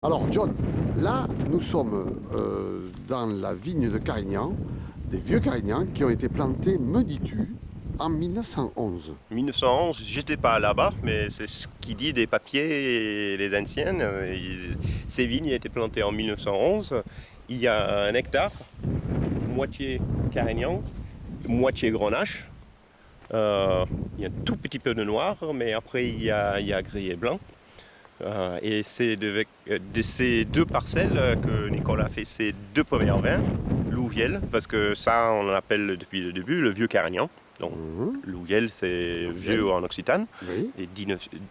Alors John, là nous sommes dans la vigne de Carignan, des vieux Carignans qui ont été plantés, me dis-tu, en 1911. 1911, j'étais pas là-bas, mais c'est ce qui dit des papiers et les anciennes. Ces vignes étaient plantées en 1911. Il y a 1 hectare, moitié Carignan, moitié Grenache. Il y a un tout petit peu de noir, mais après il y a gris et blanc. Et c'est de ces deux parcelles que Nicolas a fait ses deux premiers vins, Louviel, parce que ça on l'appelle depuis le début le vieux Carignan. Donc Louviel c'est vieux en Occitane, Oui. et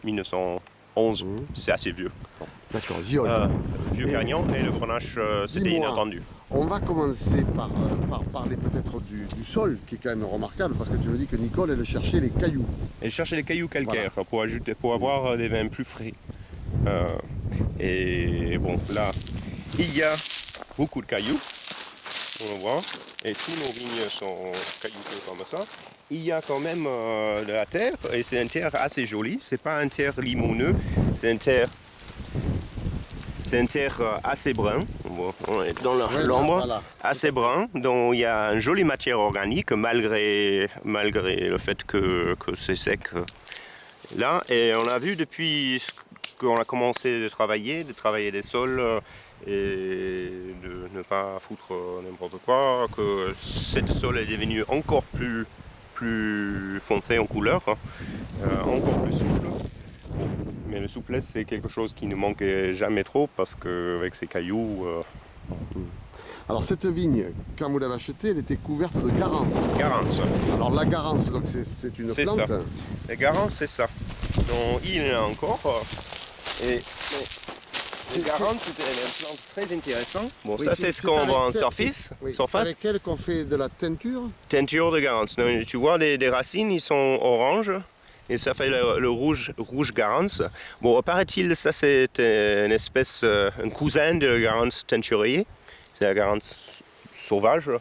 1911 c'est assez vieux. D'accord, Giolle. Vieux Et Carignan et le Grenache c'était dis-moi, inattendu. on va commencer par parler peut-être du sol qui est quand même remarquable parce que tu me dis que Nicole elle cherchait les cailloux. Et chercher les cailloux calcaires pour avoir des vins plus frais. Et bon, là, il y a beaucoup de cailloux, on le voit, et tous nos vignes sont caillouteux comme ça. Il y a quand même de la terre, et c'est une terre assez jolie. C'est pas une terre limoneux, c'est une terre assez brun. On est dans l'ombre, voilà. assez brun, dont il y a une jolie matière organique malgré le fait que c'est sec. Là, et on a vu depuis qu'on a commencé de travailler des sols et de ne pas foutre n'importe quoi, que cette sol est devenue encore plus foncé en couleur, encore plus souple. Mais la souplesse, c'est quelque chose qui ne manquait jamais trop parce qu'avec ces cailloux... Alors cette vigne, quand vous l'avez achetée, elle était couverte de garance. Garance. Alors la garance, donc c'est une C'est plante. ça. La garance, c'est ça. Donc il y en a encore. Et la garance, c'était une plante très intéressante. Bon, Oui, ça c'est ce qu'on voit en surface. C'est avec elle qu'on fait de la teinture. Teinture de garance. Donc, tu vois, des racines, ils sont oranges. Et ça fait le rouge garance. Bon, paraît-il, ça c'est une espèce, un cousin de la garance teinturier. C'est la garance sauvage.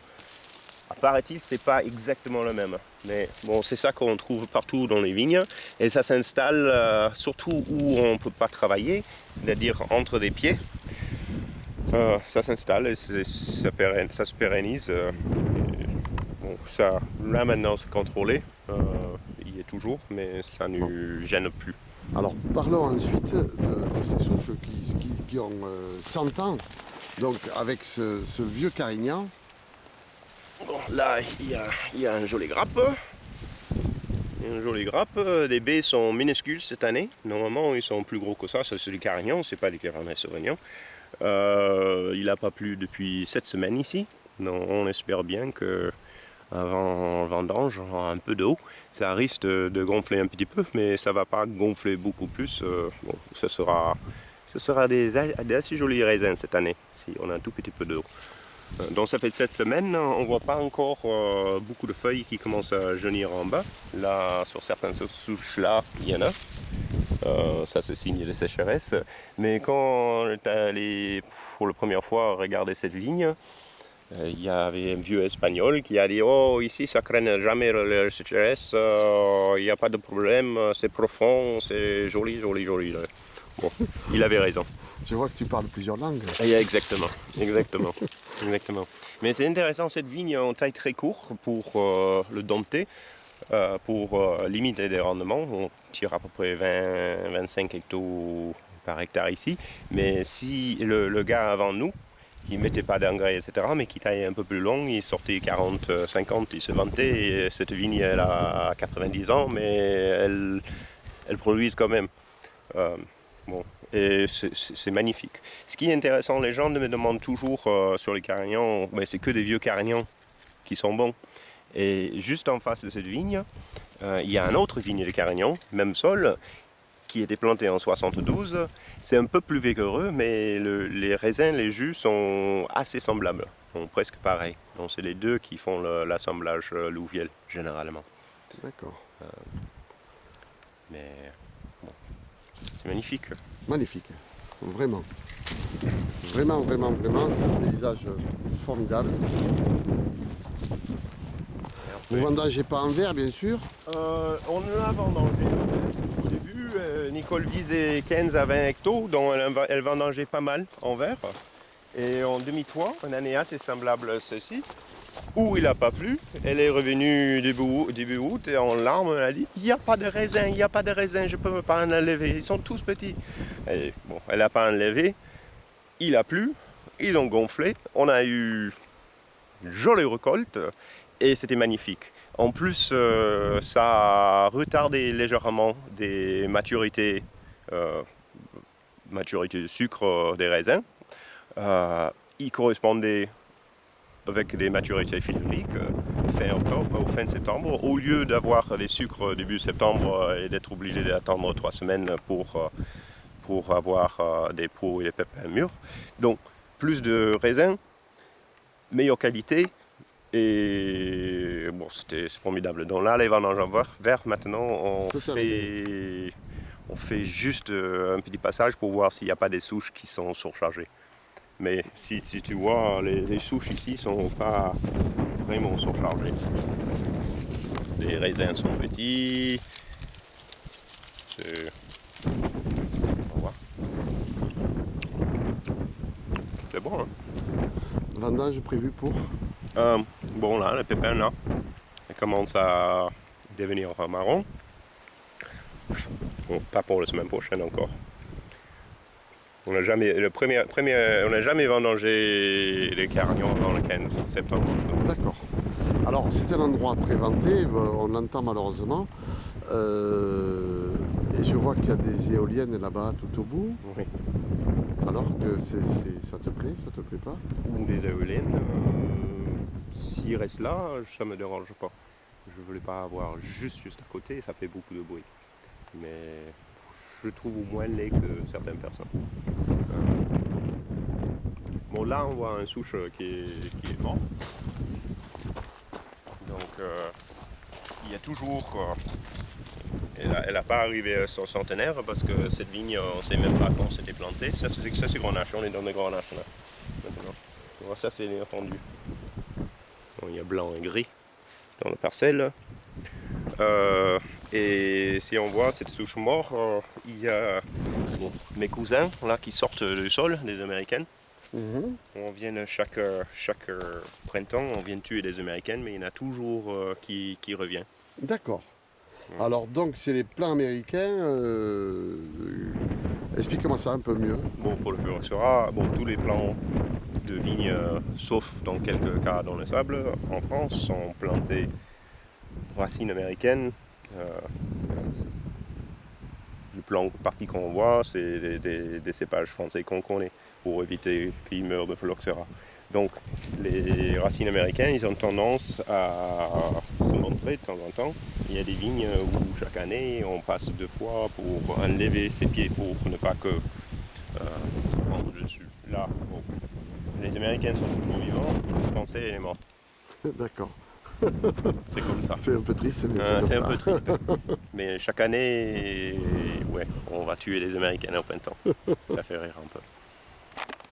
Paraît-il, c'est pas exactement le même. Mais bon, c'est ça qu'on trouve partout dans les vignes. Et ça s'installe surtout où on ne peut pas travailler, c'est-à-dire entre des pieds. Ça s'installe et ça se pérennise. Bon, ça, là maintenant, c'est contrôlé. Il y est toujours, mais ça ne gêne plus. Alors parlons ensuite de ces souches qui ont 100 ans. Donc avec ce vieux Carignan. Bon, là, il y a une jolie grappe. Les baies sont minuscules cette année. Normalement, ils sont plus gros que ça. C'est du Carignan, c'est pas des Cabernet Sauvignon. Il n'a pas plu depuis 7 semaines ici. Donc, on espère bien que avant le vendange, on aura un peu d'eau. Ça risque de gonfler un petit peu, mais ça va pas gonfler beaucoup plus. Bon, ce sera des assez jolis raisins cette année, si on a un tout petit peu d'eau. Donc ça fait 7 semaines, on ne voit pas encore beaucoup de feuilles qui commencent à jaunir en bas. Là, sur certaines souches là, il y en a. Ça c'est signe de sécheresse. Mais quand on est allé pour la première fois regarder cette vigne, il y avait un vieux espagnol qui a dit « Oh, ici ça craint jamais la sécheresse, il n'y a pas de problème, c'est profond, c'est joli, joli, joli. » Bon, il avait raison. Je vois que tu parles plusieurs langues. Exactement. Mais c'est intéressant, cette vigne en taille très courte pour le dompter, pour limiter les rendements. On tire à peu près 20-25 hectos par hectare ici. Mais si le gars avant nous, qui ne mettait pas d'engrais, etc., mais qui taillait un peu plus long, il sortait 40-50, il se vantait. Et cette vigne, elle a 90 ans, mais elle produit quand même. Bon. Et c'est magnifique. Ce qui est intéressant, les gens me demandent toujours sur les Carignans, ben c'est que des vieux Carignans qui sont bons. Et juste en face de cette vigne, il y a une autre vigne de Carignan, même sol, qui était plantée en 72. C'est un peu plus vigoureux, mais les raisins, les jus sont assez semblables, sont presque pareils. Donc c'est les deux qui font l'assemblage Louviel, généralement. D'accord. Mais bon, c'est magnifique. Magnifique, vraiment. Vraiment, vraiment, vraiment, c'est un paysage formidable. Vous vendangez pas en verre, bien sûr. On l'a vendangé au début, Nicole visait 15 à 20 hectos, dont elle vendangeait pas mal en verre. Et en demi-toit, une année assez semblable à ceci, où il n'a pas plu, elle est revenue début août et en larmes, elle a dit il n'y a pas de raisin, il n'y a pas de raisin, je ne peux pas en enlever, ils sont tous petits. Et bon, elle n'a pas enlevé, il a plu, ils ont gonflé, on a eu une jolie récolte et c'était magnifique. En plus, ça a retardé légèrement des maturités, maturité de sucre des raisins. Il correspondait avec des maturités phénoliques fin octobre ou fin septembre. Au lieu d'avoir des sucres début septembre et d'être obligé d'attendre 3 semaines pour avoir des pots et des pépins mûrs. Donc, plus de raisins, meilleure qualité. Et bon, c'était formidable. Donc là, les vendanges en vert, maintenant, on fait juste un petit passage pour voir s'il n'y a pas des souches qui sont surchargées. Mais si tu vois, les souches ici ne sont pas vraiment surchargées. Les raisins sont petits. On voit. C'est bon, hein? Vendange prévue pour bon là, le pépin là, il commence à devenir marron. Bon, pas pour la semaine prochaine encore. On n'a jamais vendangé les carignons avant le 15 septembre. D'accord. Alors c'est un endroit très vanté, on l'entend malheureusement. Et je vois qu'il y a des éoliennes là-bas tout au bout. Oui. Alors que ça te plaît pas? Ou des éoliennes. S'il reste là, ça me dérange pas. Je voulais pas avoir juste à côté, ça fait beaucoup de bruit. Mais je trouve moins laid que certaines personnes. Bon, là on voit un souche qui est mort. Donc il y a toujours. Elle n'a pas arrivé à son centenaire parce que cette vigne, on ne sait même pas quand c'était planté. Ça c'est Grenache, on est dans les Grenaches là. Maintenant. Alors, ça c'est entendu. Bon, il y a blanc et gris dans la parcelle. Et si on voit cette souche morte, il y a mes cousins là, qui sortent du sol, des Américaines. On vient chaque printemps, on vient tuer des Américaines, mais il y en a toujours qui revient. D'accord. Alors donc c'est les plants américains. Explique-moi ça un peu mieux. Bon, pour le Furacera, tous les plants de vignes, sauf dans quelques cas dans le sable, en France, sont plantés racines américaines. Le plan parti qu'on voit, c'est des cépages français qu'on connaît pour éviter qu'ils meurent de phylloxéra. Donc les racines américaines, ils ont tendance à se montrer de temps en temps. Il y a des vignes où chaque année on passe 2 fois pour enlever ses pieds pour ne pas que prendre dessus. Là, bon, les Américaines sont toujours vivants, les Français elle est morte. D'accord. C'est comme ça. C'est un peu triste, mais c'est comme un ça. peu triste. Mais chaque année, ouais, on va tuer les Américaines au printemps. Ça fait rire un peu.